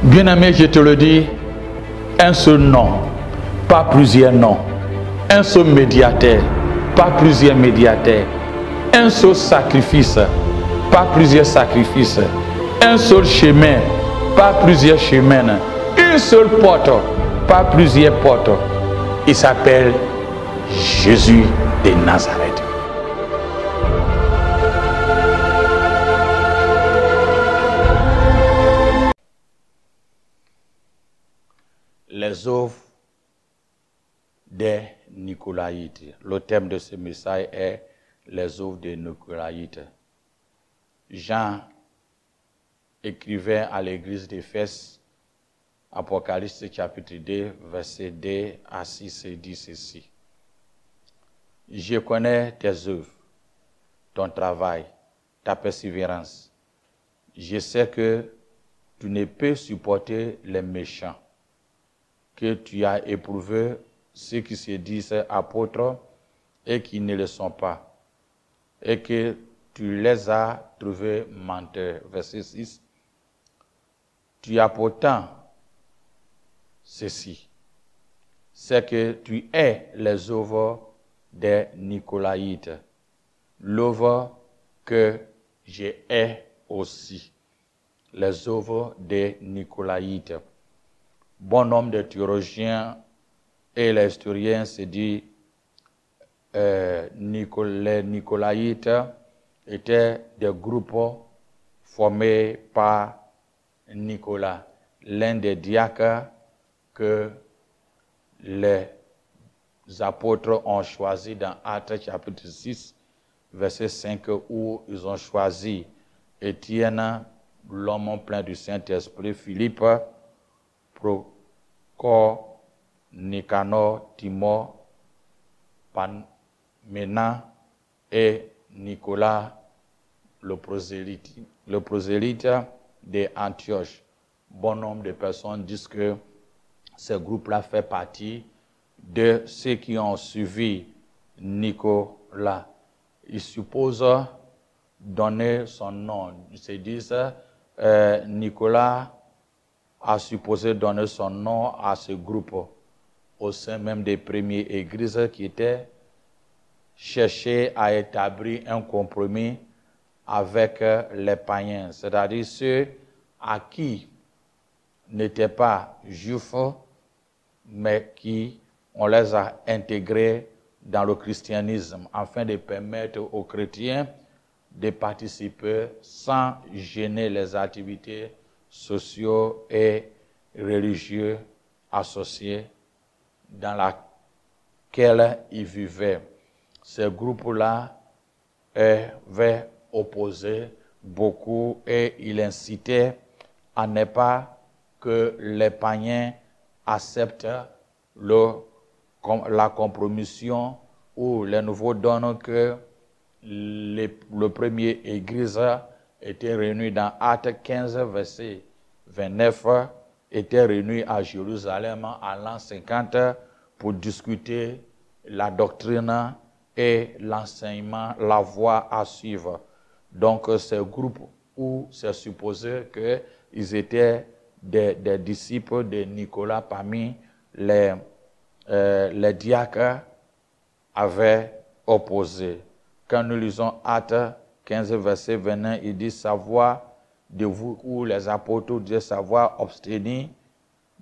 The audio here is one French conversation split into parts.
Bien-aimé, je te le dis, un seul nom, pas plusieurs noms. Un seul médiateur, pas plusieurs médiateurs. Un seul sacrifice, pas plusieurs sacrifices. Un seul chemin, pas plusieurs chemins. Une seule porte, pas plusieurs portes. Il s'appelle Jésus de Nazareth. Les œuvres des Nicolaïtes. Le thème de ce message est les œuvres des Nicolaïtes. Jean écrivait à l'église d'Éphèse, Apocalypse chapitre 2, verset 2 à 6, et dit ceci. Je connais tes œuvres, ton travail, ta persévérance. Je sais que tu ne peux supporter les méchants, que tu as éprouvé ceux qui se disent apôtres et qui ne le sont pas, et que tu les as trouvés menteurs. Verset 6. Tu as pourtant ceci, c'est que tu es les œuvres des Nicolaïtes, l'œuvre que je hais aussi, les œuvres des Nicolaïtes. Bon nombre de théologiens et les historiens se disent les Nicolaïtes étaient des groupes formés par Nicolas, l'un des diacres que les apôtres ont choisi dans Actes chapitre 6, verset 5, où ils ont choisi Étienne, l'homme plein du Saint-Esprit, Philippe, Procor, Nicanor, Timor, Parménas et Nicolas, le prosélyte d'Antioche. Bon nombre de personnes disent que ce groupe-là fait partie de ceux qui ont suivi Nicolas. Ils supposent donner son nom. Ils se disent Nicolas a supposé donner son nom à ce groupe au sein même des premières églises qui étaient cherchées à établir un compromis avec les païens, c'est-à-dire ceux à qui n'étaient pas juifs, mais qui on les a intégrés dans le christianisme afin de permettre aux chrétiens de participer sans gêner les activités sociales et religieuses associées dans laquelle ils vivaient. Ce groupe-là avait opposé beaucoup et il incitait à ne pas que les païens acceptent la compromission ou les nouveaux dons que le premier église était réunie dans Actes 15, verset 29, était réunie à Jérusalem en l'an 50 pour discuter la doctrine et l'enseignement, la voie à suivre. Donc, ce groupe où c'est supposé qu'ils étaient des disciples de Nicolas parmi les diacres avaient opposé. Quand nous lisons Actes 15, verset 21, il dit savoir de vous, ou les apôtres disaient savoir abstenir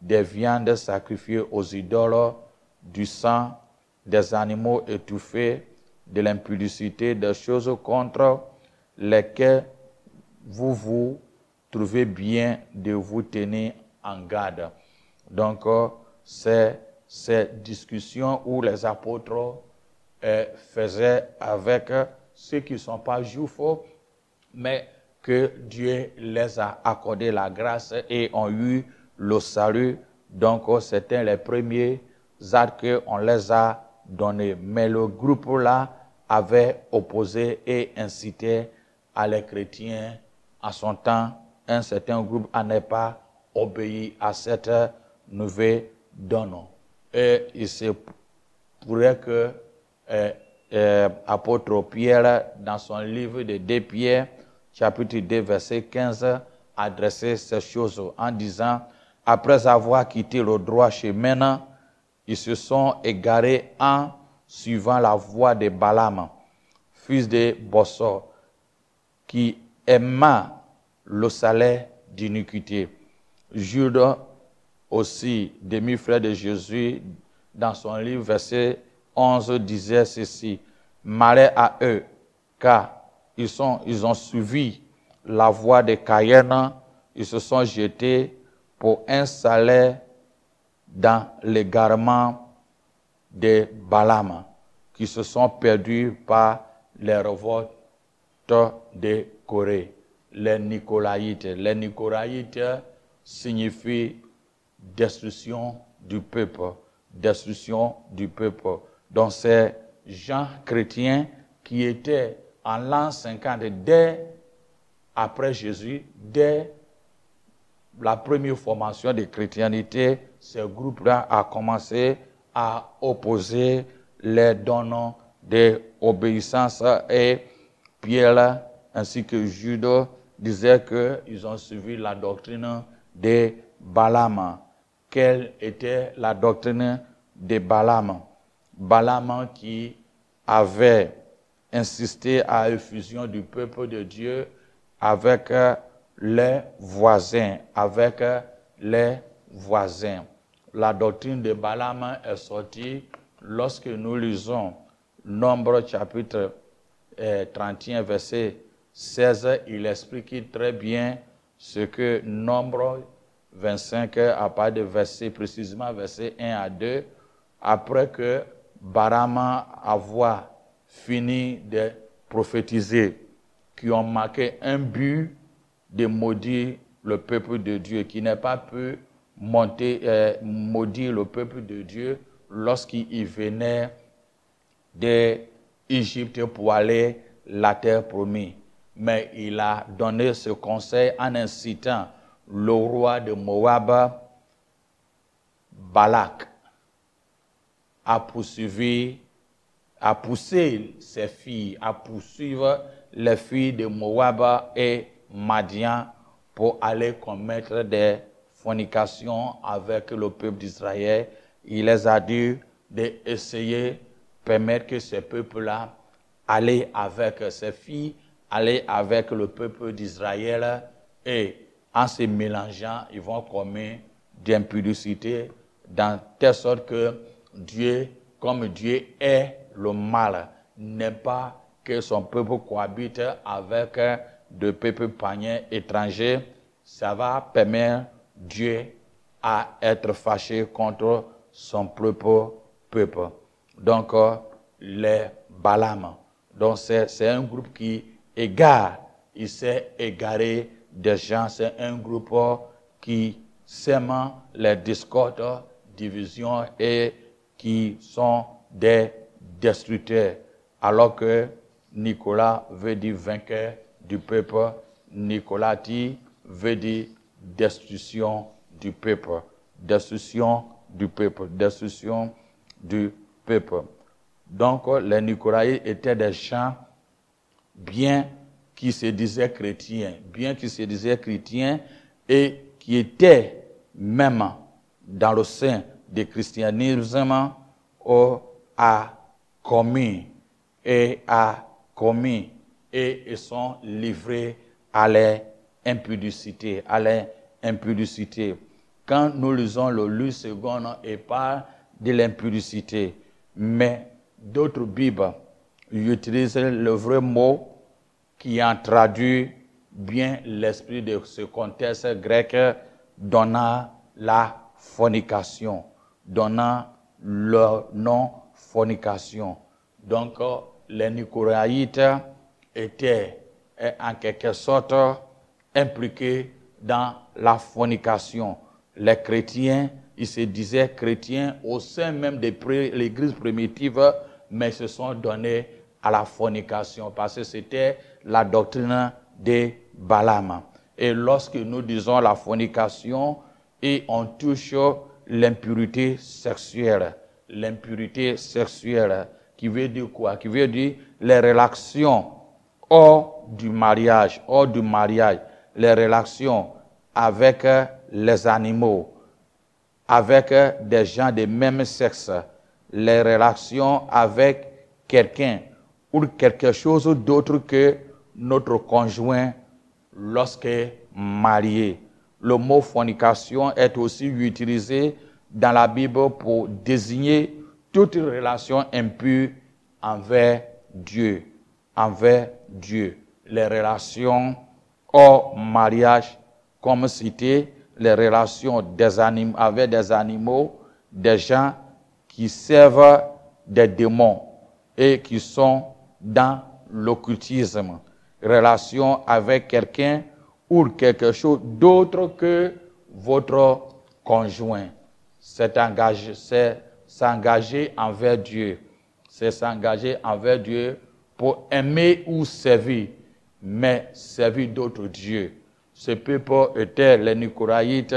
des viandes sacrifiées aux idoles, du sang, des animaux étouffés, de l'impudicité, des choses contre lesquelles vous vous trouvez bien de vous tenir en garde. Donc, c'est cette discussion où les apôtres faisaient avec ceux qui ne sont pas juifs, mais que Dieu les a accordé la grâce et ont eu le salut. Donc, c'était les premiers actes qu'on les a donnés. Mais le groupe-là avait opposé et incité à les chrétiens en son temps, un certain groupe à ne pas obéir à cette nouvelle donne. Et il se pourrait que apôtre Pierre, dans son livre de 2 Pierre, chapitre 2, verset 15, adressé ces choses en disant, après avoir quitté le droit chemin, ils se sont égarés en suivant la voie de Balaam, fils de Bossor, qui aima le salaire d'iniquité. Jude aussi, demi-frère de Jésus, dans son livre, verset 11, disait ceci, « Malheur à eux, car ils ont suivi la voie de Cayenne, ils se sont jetés pour un salaire dans l'égarement de Balaam, qui se sont perdus par les révoltes de Corée, les Nicolaïtes. Les Nicolaïtes signifient destruction du peuple, destruction du peuple. Donc ces gens chrétiens qui étaient en l'an 50, dès après Jésus, dès la première formation de chrétienté, ce groupe-là a commencé à opposer les dons d'obéissance et Pierre ainsi que Jude disaient qu'ils ont suivi la doctrine de Balaam. Quelle était la doctrine de Balaam? Balaam qui avait insisté à une fusion du peuple de Dieu avec les voisins, La doctrine de Balaam est sortie lorsque nous lisons Nombre chapitre 31, verset 16. Il explique très bien ce que Nombre 25, à part de verset, précisément verset 1 à 2, après que Balaam avoir fini de prophétiser, qui ont marqué un but de maudire le peuple de Dieu, qui n'a pas pu maudire le peuple de Dieu lorsqu'il venait d'Égypte pour aller la terre promise. Mais il a donné ce conseil en incitant le roi de Moab, Balak, à poursuivre les filles de Moab et Madian pour aller commettre des fornications avec le peuple d'Israël. Il les a dit d'essayer de permettre que ce peuple-là aille avec ses filles, aller avec le peuple d'Israël, et en se mélangeant, ils vont commettre d'impudicité, dans telle sorte que Dieu, comme Dieu est le mal, n'aime pas que son peuple cohabite avec de peuples païens étrangers. Ça va permettre Dieu à être fâché contre son propre peuple. Donc, les Balaam. Donc, c'est un groupe qui égare, il s'est égaré des gens, c'est un groupe qui sème les discordes, divisions et qui sont des destructeurs. Alors que Nicolas veut dire vainqueur du peuple, Nicolati veut dire destruction du peuple, destruction du peuple, destruction du peuple. Donc, les Nicolaïtes étaient des gens bien qui se disaient chrétiens, et qui étaient même dans le sein du christianisme à commis et ils sont livrés à l'impudicité, Quand nous lisons le Luc second, il parle de l'impudicité, mais d'autres Bibles utilisent le vrai mot qui en traduit bien l'esprit de ce contexte grec, donnant la fornication, donnant le nom fornication. Donc, les Nicolaïtes étaient en quelque sorte impliqués dans la fornication. Les chrétiens, ils se disaient chrétiens au sein même de l'église primitive, mais se sont donnés à la fornication parce que c'était la doctrine de Balaam. Et lorsque nous disons la fornication, et on touche l'impurité sexuelle, qui veut dire quoi? Qui veut dire les relations hors du mariage, les relations avec les animaux, avec des gens de même sexe, les relations avec quelqu'un ou quelque chose d'autre que notre conjoint lorsque marié. Le mot fornication est aussi utilisé dans la Bible pour désigner toute relation impure envers Dieu. Envers Dieu. Les relations hors mariage, comme cité, les relations avec des animaux, des gens qui servent des démons et qui sont dans l'occultisme. Relation avec quelqu'un ou quelque chose d'autre que votre conjoint. C'est s'engager envers Dieu. C'est s'engager envers Dieu pour aimer ou servir, mais servir d'autres dieux. Ce peuple était, les Nicolaïtes,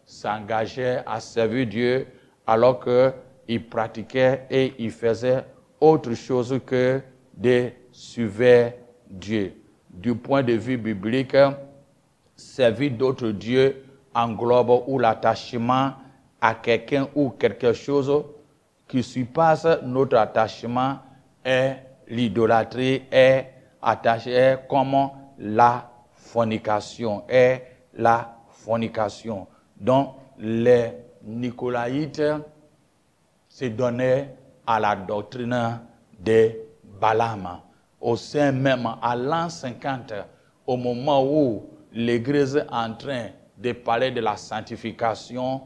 s'engageaient à servir Dieu alors qu'ils pratiquaient et ils faisaient autre chose que de suivre Dieu. Du point de vue biblique, servir d'autres dieux englobe ou l'attachement à quelqu'un ou quelque chose qui surpasse notre attachement est l'idolâtrie, est comme la fornication, Donc, les Nicolaïtes se donnaient à la doctrine de Balaam. Au sein même, à l'an 50, au moment où l'Église est en train de parler de la sanctification,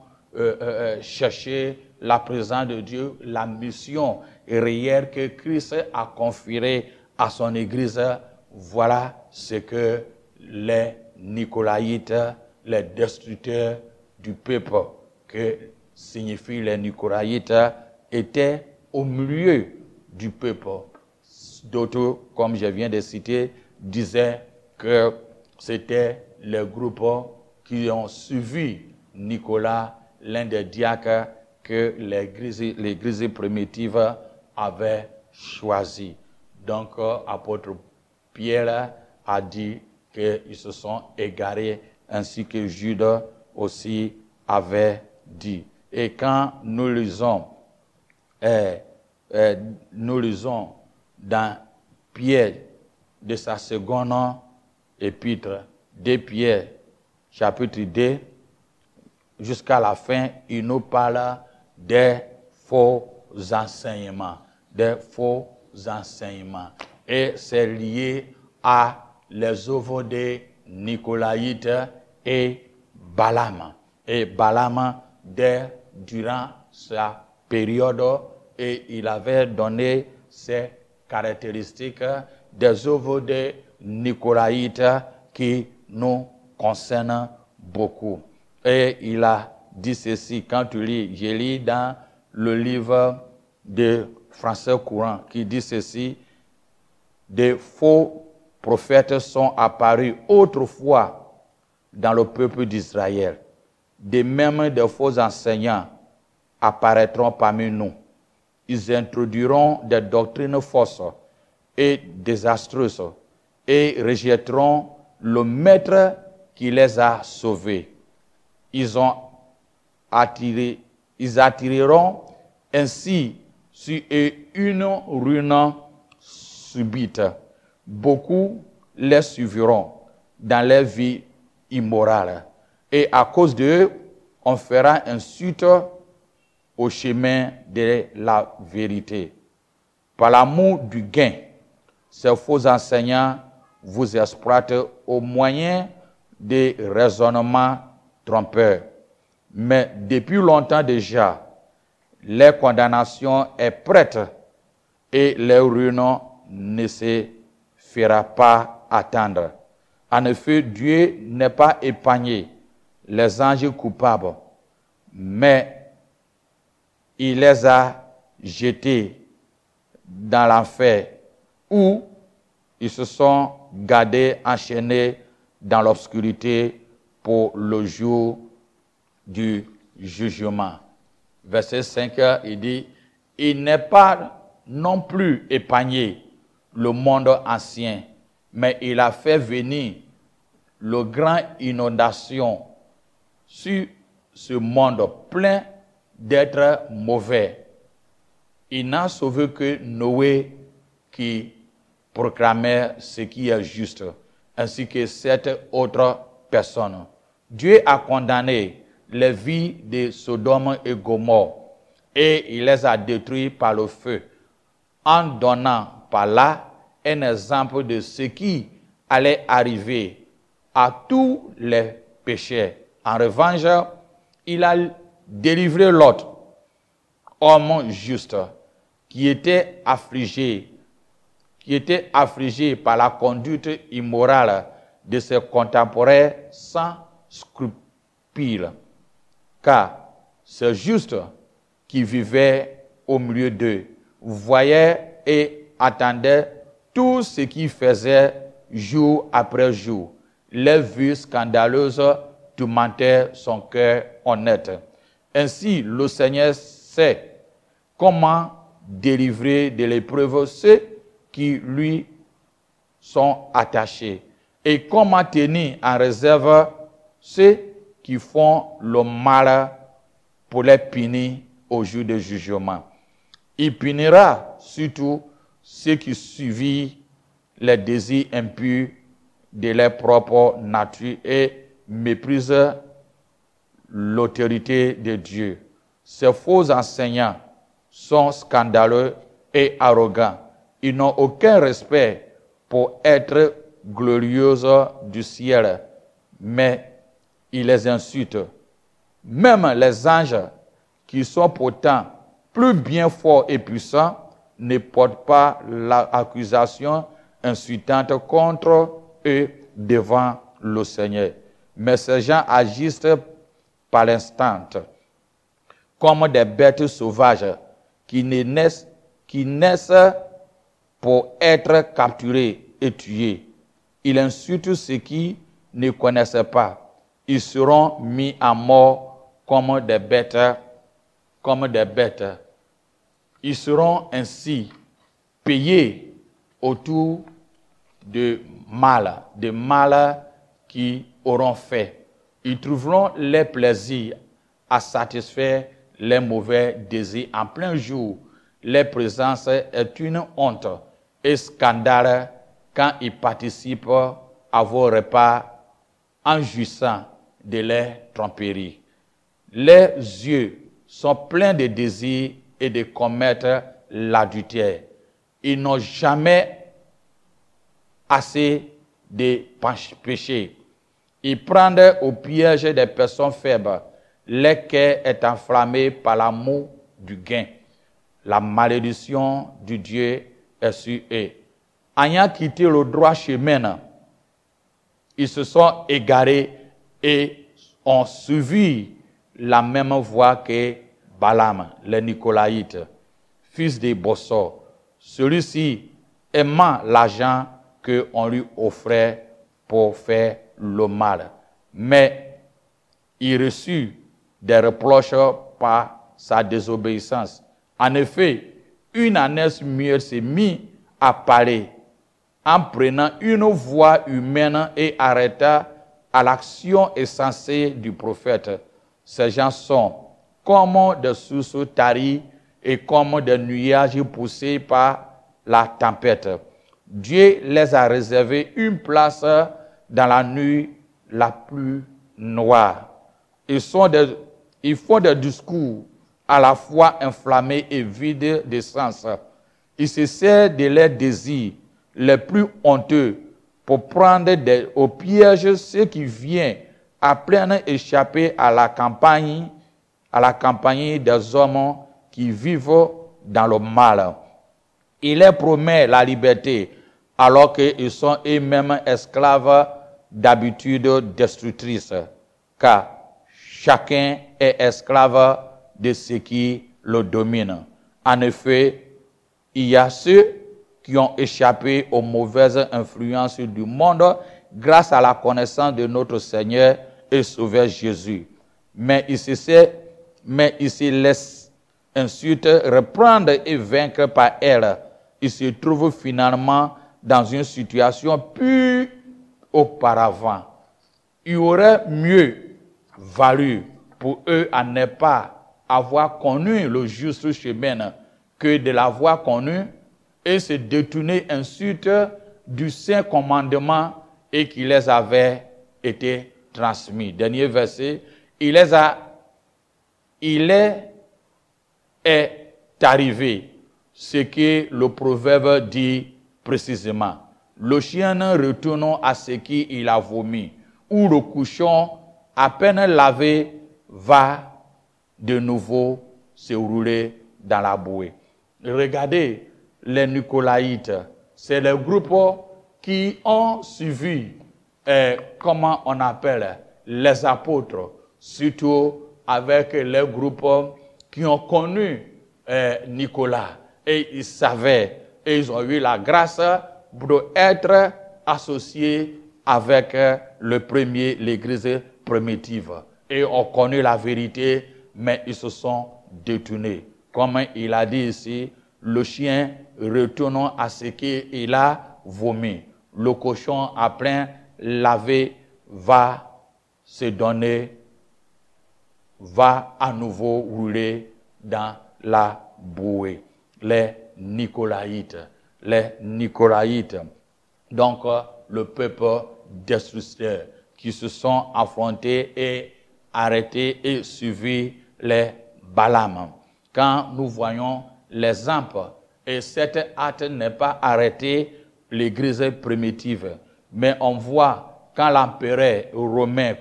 chercher la présence de Dieu, la mission réelle que Christ a conférée à son Église, voilà ce que les Nicolaïtes, les destructeurs du peuple, que signifient les Nicolaïtes, étaient au milieu du peuple. D'autres, comme je viens de citer, disaient que c'était les groupes qui ont suivi Nicolas, l'un des diacres que l'Église primitive avait choisi. Donc, apôtre Pierre a dit qu'ils se sont égarés, ainsi que Jude aussi avait dit. Et quand nous lisons dans Pierre de sa seconde épître, 2 Pierre, chapitre 2, jusqu'à la fin, il nous parle des faux enseignements. Et c'est lié à les œuvres des Nicolaïtes et Balaam. Et Balaam, durant sa période, et il avait donné ces caractéristiques des œuvres des Nicolaïtes qui nous concernent beaucoup. Et il a dit ceci, quand tu lis, je lis dans le livre de Français courant, qui dit ceci: des faux prophètes sont apparus autrefois dans le peuple d'Israël. De même, des faux enseignants apparaîtront parmi nous. Ils introduiront des doctrines fausses et désastreuses et rejetteront le maître qui les a sauvés. Ils attireront ainsi sur eux une ruine subite. Beaucoup les suivront dans leur vie immorale. Et à cause d'eux, on fera une suite au chemin de la vérité. Par l'amour du gain, ces faux enseignants vous exploitent au moyen des raisonnements trompeurs. Mais depuis longtemps déjà, leur condamnation est prête et leur ruine ne se fera pas attendre. En effet, Dieu n'est pas épargné les anges coupables, mais il les a jetés dans l'enfer où ils se sont gardés, enchaînés dans l'obscurité pour le jour du jugement. Verset 5, il dit, il n'est pas non plus épargné le monde ancien, mais il a fait venir le grand inondation sur ce monde plein d'êtres mauvais, il n'a sauvé que Noé qui proclamait ce qui est juste, ainsi que 7 autres personnes. Dieu a condamné les vies de Sodome et Gomorrhe et il les a détruits par le feu, en donnant par là un exemple de ce qui allait arriver à tous les pécheurs. En revanche, il a délivré Lot, homme juste, qui était affligé par la conduite immorale de ses contemporains sans scrupule. Car c'est juste qui vivait au milieu d'eux, voyait et attendait tout ce qu'ils faisaient jour après jour. Les vues scandaleuses tourmentaient son cœur honnête. Ainsi, le Seigneur sait comment délivrer de l'épreuve ceux qui lui sont attachés et comment tenir en réserve ceux qui font le mal pour les punir au jour du jugement. Il punira surtout ceux qui suivent les désirs impurs de leur propre nature et méprisent l'autorité de Dieu. Ces faux enseignants sont scandaleux et arrogants. Ils n'ont aucun respect pour être glorieux du ciel, mais ils les insultent. Même les anges, qui sont pourtant plus bien forts et puissants, ne portent pas l'accusation insultante contre eux devant le Seigneur. Mais ces gens agissent par l'instant, comme des bêtes sauvages qui naissent pour être capturés et tués. Ils insultent ceux qui ne connaissent pas. Ils seront mis à mort comme des bêtes. Ils seront ainsi payés autour de mal qu'ils auront fait. Ils trouveront les plaisirs à satisfaire les mauvais désirs en plein jour. Leur présence est une honte et scandale quand ils participent à vos repas en jouissant de leurs tromperies. Leurs yeux sont pleins de désirs et de commettre l'adultère. Ils n'ont jamais assez de péchés. Ils prennent au piège des personnes faibles. Leur cœur est enflammé par l'amour du gain. La malédiction du Dieu est sur eux. Ayant quitté le droit chemin, ils se sont égarés et ont suivi la même voie que Balaam, le Nicolaïte, fils de Bossor. Celui-ci aimant l'argent qu'on lui offrait pour faire le mal. Mais il reçut des reproches par sa désobéissance. En effet, une ânesse muette s'est mise à parler en prenant une voix humaine et arrêta à l'action insensée du prophète. Ces gens sont comme des sources taries et comme des nuages poussés par la tempête. Dieu les a réservé une place dans la nuit la plus noire. Ils font des discours à la fois inflammés et vides de sens. Ils se servent de leurs désirs les plus honteux pour prendre au piège ceux qui viennent à plein échapper à la campagne des hommes qui vivent dans le mal. Il leur promet la liberté alors qu'ils sont eux-mêmes esclaves d'habitudes destructrices, car chacun est esclave de ce qui le domine. En effet, il y a ceux qui ont échappé aux mauvaises influences du monde grâce à la connaissance de notre Seigneur et Sauveur Jésus. Mais ils se laissent ensuite reprendre et vaincre par elle. Ils se trouvent finalement dans une situation plus auparavant. il aurait mieux valu pour eux à ne pas avoir connu le juste chemin que de l'avoir connu et se détourner ensuite du saint commandement et qui les avait été transmis. Dernier verset, il est arrivé ce que le proverbe dit précisément. Le chien retournant à ce qu'il a vomi, ou le cochon à peine lavé va de nouveau se rouler dans la bouée. Regardez les Nicolaïtes, c'est le groupe qui ont suivi, comment on appelle, les apôtres, surtout avec les groupes qui ont connu Nicolas. Et ils savaient, et ils ont eu la grâce pour être associés avec l'église primitive. Et ont connu la vérité, mais ils se sont détournés. Comme il a dit ici, le chien retournant à ce qu'il a vomi. Le cochon à plein lavé va se donner, va à nouveau rouler dans la bouée. Les Nicolaïtes. Donc, le peuple destructeur qui se sont affrontés et arrêtés et suivi les Balaam. Quand nous voyons l'exemple, et cet acte n'est pas arrêté l'église primitive, mais on voit quand l'empereur romain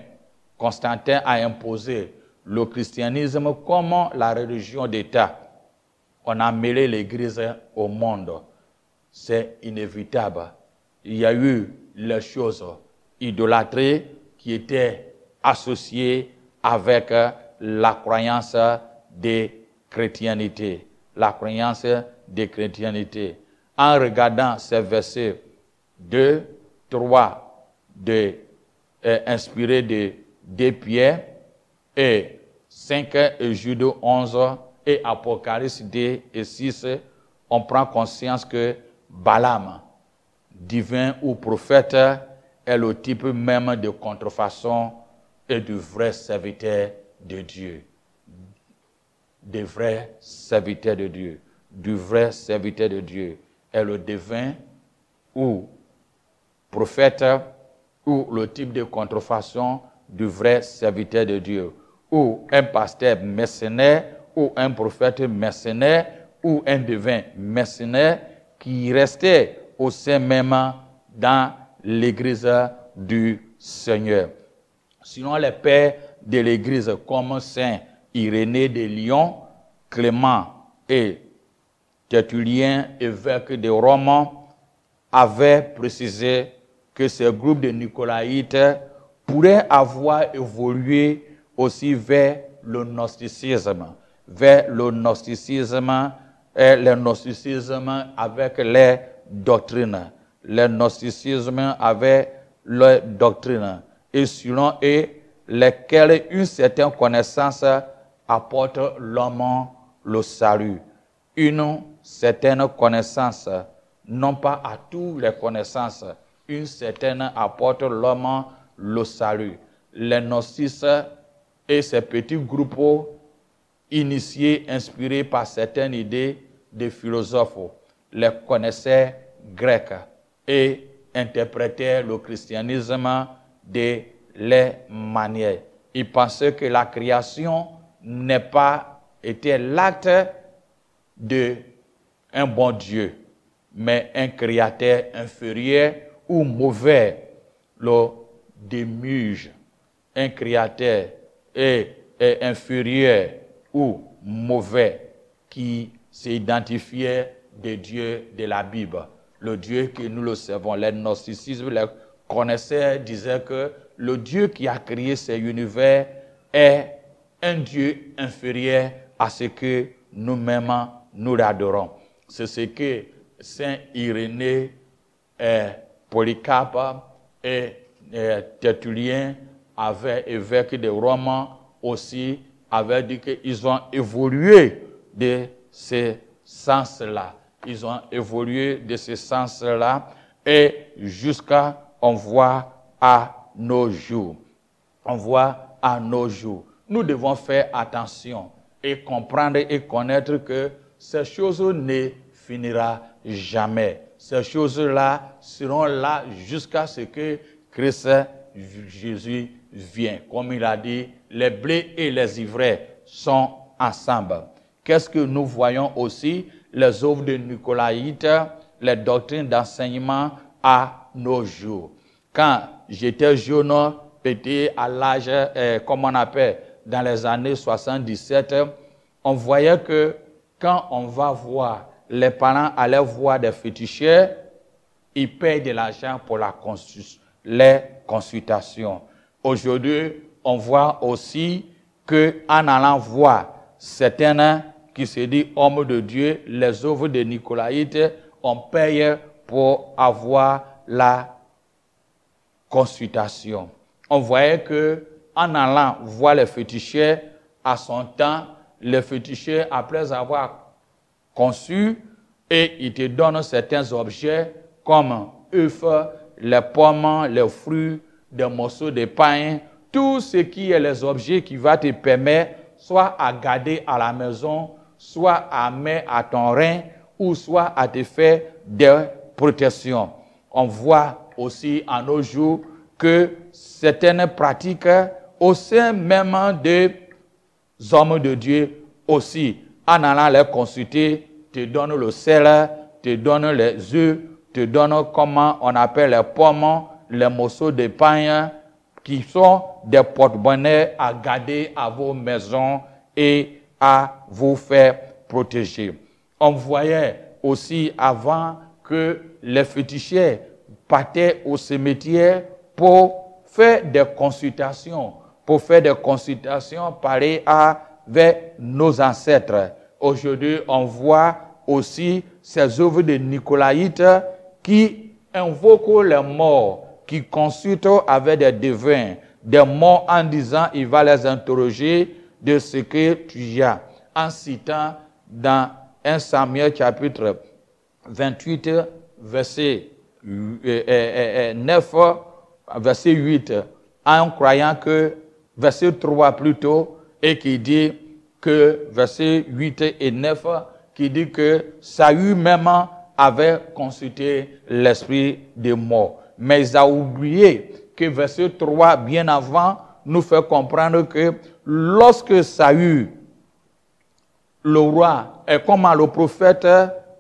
Constantin a imposé le christianisme comme la religion d'État, on a mêlé l'église au monde. C'est inévitable. Il y a eu les choses idolâtrées qui étaient associées avec la croyance des chrétientés. La croyance des chrétientés. En regardant ces versets 2, 3, inspirés de Pierre, et 5 et Jude 11 et Apocalypse 2 et 6, on prend conscience que Balaam, divin ou prophète, est le type même de contrefaçon et du vrai serviteur de Dieu. Des vrais serviteurs de Dieu. Du vrai serviteur de Dieu est le divin ou prophète ou le type de contrefaçon du vrai serviteur de Dieu. Ou un pasteur mercenaire ou un prophète mercenaire ou un divin mercenaire qui restait au sein même dans l'église du Seigneur. Sinon, les pères de l'église comme Saint Irénée de Lyon, Clément et Tertullien, évêque de Rome, avaient précisé que ce groupe de Nicolaïtes pourrait avoir évolué aussi vers le gnosticisme, et le gnosticisme avec les doctrines. Le gnosticisme avec les doctrines. Et selon eux, lesquelles une certaine connaissance apporte l'homme le salut. Une certaine connaissance, non pas à toutes les connaissances, une certaine apporte l'homme le salut. Les gnostiques et ces petits groupes initiés, inspirés par certaines idées des philosophes, les connaissaient grecs et interprétaient le christianisme de les manières. Ils pensaient que la création n'est pas été l'acte d'un bon Dieu, mais un créateur inférieur ou mauvais, le démiurge, un créateur est inférieur ou mauvais qui s'identifiait des dieux de la Bible. Le Dieu que nous le savons, les gnosticismes, les connaisseurs disaient que le Dieu qui a créé cet univers est un Dieu inférieur à ce que nous-mêmes nous adorons. C'est ce que Saint Irénée, Polycarpe et Tertullien, évêques de Rome, aussi avaient dit qu'ils ont évolué de ce sens-là. Ils ont évolué de ce sens-là et jusqu'à on voit à nos jours. on voit à nos jours. Nous devons faire attention et comprendre et connaître que ces choses ne finiront jamais. Ces choses-là seront là jusqu'à ce que Christ Jésus vienne. Comme il a dit, les blés et les ivraies sont ensemble. Qu'est-ce que nous voyons aussi? Les œuvres de Nicolaïtes, les doctrines d'enseignement à nos jours. Quand j'étais jeune, petit, à l'âge, comme on appelle, dans les années 77, on voyait que quand on va voir, les parents allaient voir des féticheurs, ils payent de l'argent pour les consultations. Aujourd'hui, on voit aussi qu'en allant voir certains qui se disent hommes de Dieu, les œuvres de Nicolaïtes, on paye pour avoir la consultation. On voyait que en allant voir les féticheurs, à son temps, les féticheurs, après avoir conçu, et ils te donnent certains objets comme œufs, les pommes, les fruits, des morceaux de pain, tout ce qui est les objets qui va te permettre soit à garder à la maison, soit à mettre à ton rein, ou soit à te faire des protections. On voit aussi en nos jours que certaines pratiques au sein même des hommes de Dieu aussi, en allant les consulter, te donnent le sel, te donnent les œufs, te donnent comment on appelle les pommes, les morceaux de pain, qui sont des porte-bonheur à garder à vos maisons et à vous faire protéger. On voyait aussi avant que les féticheurs partaient au cimetière pour faire des consultations, pareilles avec nos ancêtres. Aujourd'hui, on voit aussi ces œuvres de Nicolaïtes qui invoquent les morts, qui consultent avec des devins, des morts en disant il va les interroger de ce que tu as. En citant dans 1 Samuel chapitre 28, verset 9, verset 8, en croyant que, verset 3 plutôt, et qui dit que, verset 8 et 9, qui dit que Saül même avait consulté l'esprit des morts. Mais il a oublié que verset 3, bien avant, nous fait comprendre que lorsque Saül, le roi, et comme le prophète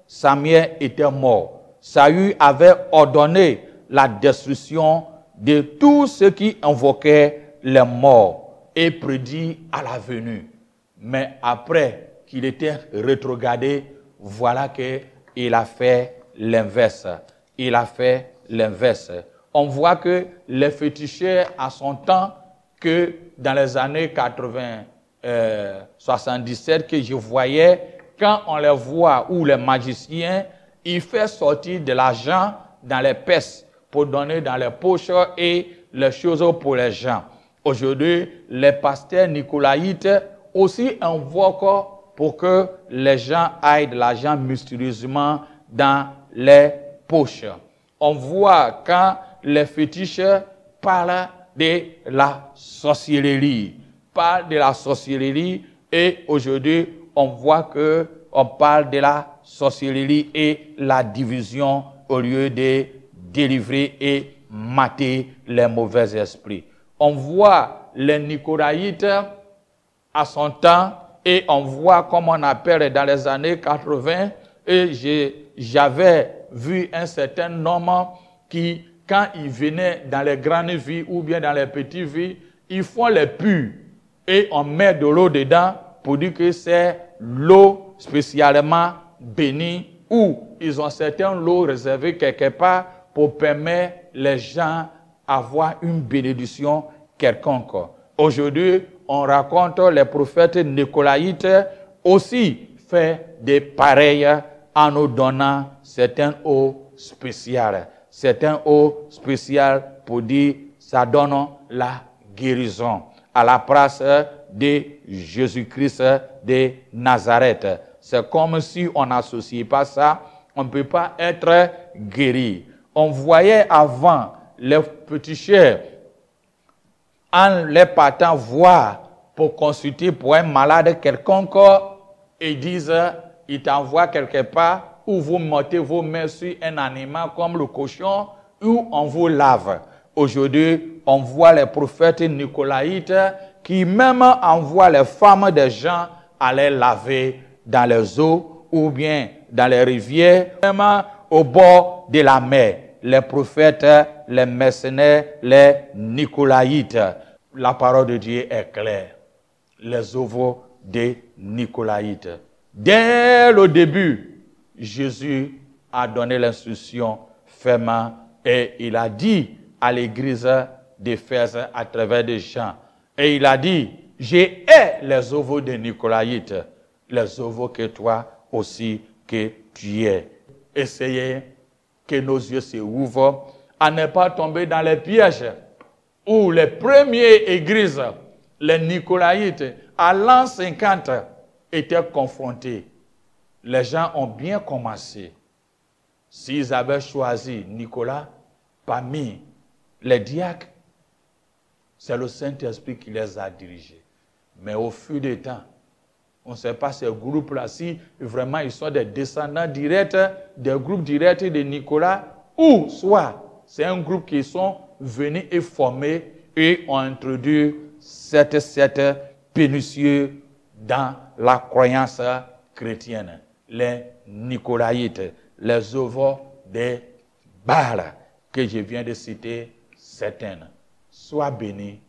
Samuel était mort, Saül avait ordonné la destruction de tous ceux qui invoquaient les morts et prédit à la venue. Mais après qu'il était rétrogradé, voilà qu'il a fait l'inverse. Il a fait l'inverse. On voit que les féticheurs à son temps, que dans les années 77 que je voyais, quand on les voit, ou les magiciens, ils font sortir de l'argent dans les pièces pour donner dans les poches et les choses pour les gens. Aujourd'hui, les pasteurs nicolaïtes aussi invoquent pour que les gens aillent de l'argent mystérieusement dans les poches. On voit quand les fétiches parlent de la sorcellerie, et aujourd'hui, on voit que on parle de la sorcellerie et la division au lieu de délivrer et mater les mauvais esprits. On voit les nicolaïtes à son temps et on voit comme on appelle dans les années 80 et j'avais vu un certain homme qui, quand il venait dans les grandes villes ou bien dans les petites villes, ils font les puits et on met de l'eau dedans pour dire que c'est l'eau spécialement bénie ou ils ont certains lots réservés quelque part pour permettre les gens d'avoir une bénédiction quelconque. Aujourd'hui, on raconte les prophètes nicolaïtes aussi fait des pareils en nous donnant certaines eaux spéciales. Certaines eaux spéciales pour dire ça donne la guérison à la place de Jésus-Christ de Nazareth. C'est comme si on n'associait pas ça, on ne peut pas être guéri. On voyait avant les féticheurs en les partant voir pour consulter pour un malade quelconque, ils disent, ils t'envoient quelque part où vous mettez vos mains sur un animal comme le cochon, où on vous lave. Aujourd'hui, on voit les prophètes nicolaïtes qui même envoient les femmes des gens à les laver dans les eaux ou bien dans les rivières, même au bord de la mer. Les prophètes, les mercenaires, les nicolaïtes. La parole de Dieu est claire. Les œuvres des nicolaïtes. Dès le début, Jésus a donné l'instruction fermement et il a dit à l'église d'Éphèse à travers des gens. Et il a dit, j'ai les œuvres des nicolaïtes, les œuvres que toi aussi que tu es. Essayez que nos yeux se ouvrent à ne pas tomber dans les pièges où les premières églises, les nicolaïtes, à l'an 50, étaient confrontés. Les gens ont bien commencé. S'ils avaient choisi Nicolas parmi les diacres, c'est le Saint-Esprit qui les a dirigés. Mais au fil du temps, on ne sait pas ces groupes-là, si vraiment ils sont des descendants directs, des groupes directs de Nicolas, ou soit c'est un groupe qui sont venus et formés et ont introduit cette pernicieux dans la croyance chrétienne. Les Nicolaïtes, les œuvres des Baals que je viens de citer certaines. Sois béni.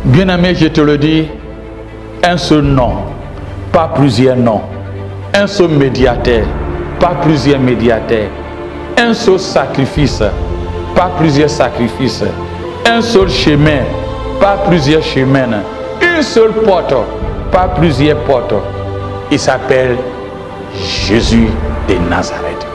Bien-aimé, je te le dis, un seul nom, pas plusieurs noms. Un seul médiateur, pas plusieurs médiateurs. Un seul sacrifice, pas plusieurs sacrifices. Un seul chemin, pas plusieurs chemins. Une seule porte, pas plusieurs portes. Il s'appelle Jésus de Nazareth.